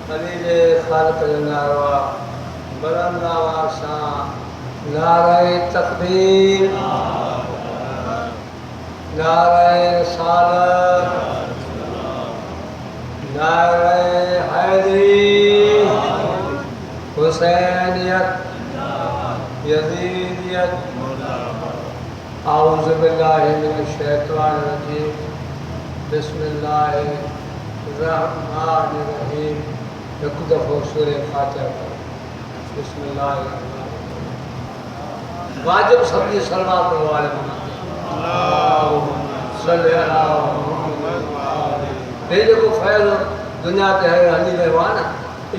خلیل خالق جناروا بلند آواز سان نعرہ تکبیر نعرہ رسالت نعرہ حیدری حسینیت یزیدیت اعوذ باللہ من الشیطان الرجیم بسم اللہ الرحمن الرحیم ایک دفعہ سورہ فاتحہ بسم اللہ الرحمن الرحیم واجب سبھی صلوات پڑھو علیہ اللہم صلی اللہ محمد یہ جو فیض دنیا تے ہے علی رہوانا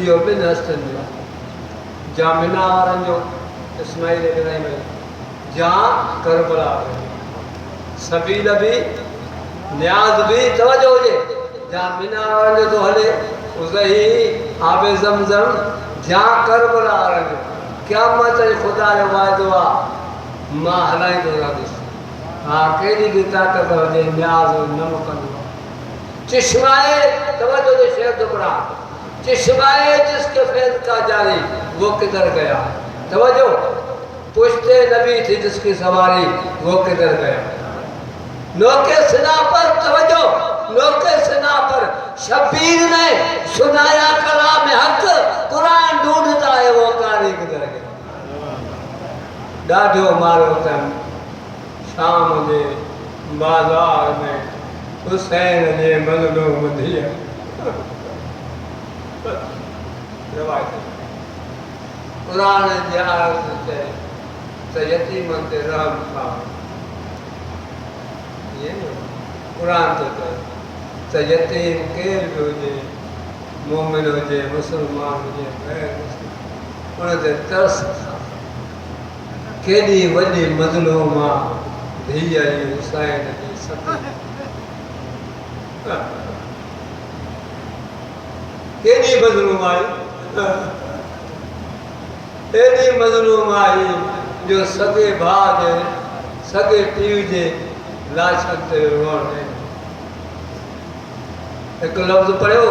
یہ بن ہستن جو جامنہ آرن جو اسماعیل ابراہیم جہاں کربلا سبیل بھی نیاز بھی توجہ ہو جائے جہاں منا آرن تو ہلے ازہی آب زمزم جہاں کربلا آرن قیامت خدا نے وعدہ دعا ماں ہلائی دو رادس ہاں کیلی کی طاقت ہو جائے نیاز و نمکن چشمائے توجہ دے شیخ دبرا چشمائے جس کے فیض کا جاری وہ کدھر گیا توجہ پشتے نبی تھی جس کی سواری وہ کدھر گیا نوکے سنا پر توجہ نوکے سنا پر شبیر نے سنایا کلام حق قرآن ڈھونڈتا ہے وہ کاری کدھر گیا ڈاڈھو مارو تن شام دے بازار میں حسین نے مظلوم دیا روایت قرآن جہارت سے یتیمن تے رحم تھا یہ قرآن تو یتیم کیر بھی ہو جائے مومن ہو جائے مسلمان ہو جائے غیر مسلمان انہوں نے ترس تھا کیلی وڈی مظلومہ دھیا یہ حسین دی ستی کیلی مظلوم آئی ایڈی مظلوم آئی جو سگے بھاج سگے پیو جے لاشن تے روڑ ہے ایک لفظ پڑھو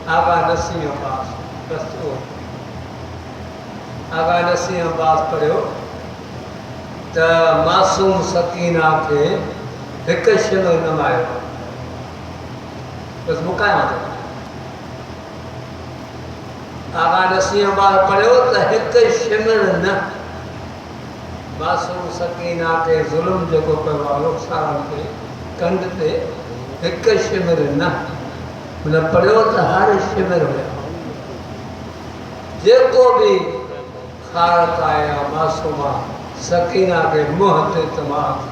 آقا نسیم عباس رسول آقا نسیم عباس پڑھو تا معصوم سکینہ کے ایک شمر نمائے بس مکائیں آتے آقا نسیم عباس پڑھو تا ایک شمر نہ معصوم سکینہ کے ظلم جو کو پہوالو سارن کے کند تے ایک شمر نہ مطلب پڑھو تا ہر شمر ہویا جے کو بھی خارت آیا معصومہ سکینہ کے محت تمام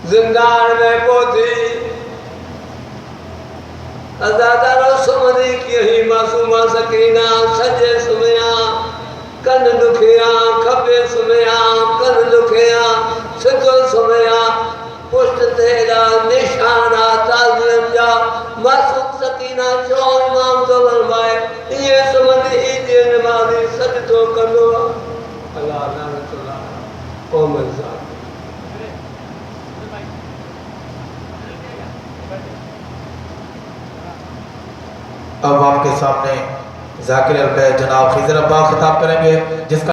زندان میں پوتھی ازادہ رسومنی کی ہی معصومہ سکینہ سجے سمیا کن دکھیا کھبے سمیا کن دکھیا سدو سمیا پشت تیرا نشانہ تعظیم جا معصوم سکینہ چو امام دولن بائے یہ سمندی ہی دیر نمازی سجدو کنو اللہ نعمت اللہ قوم الزاد اب آپ کے سامنے ذاکر البیت جناب خضر عباس خطاب کریں گے جس کا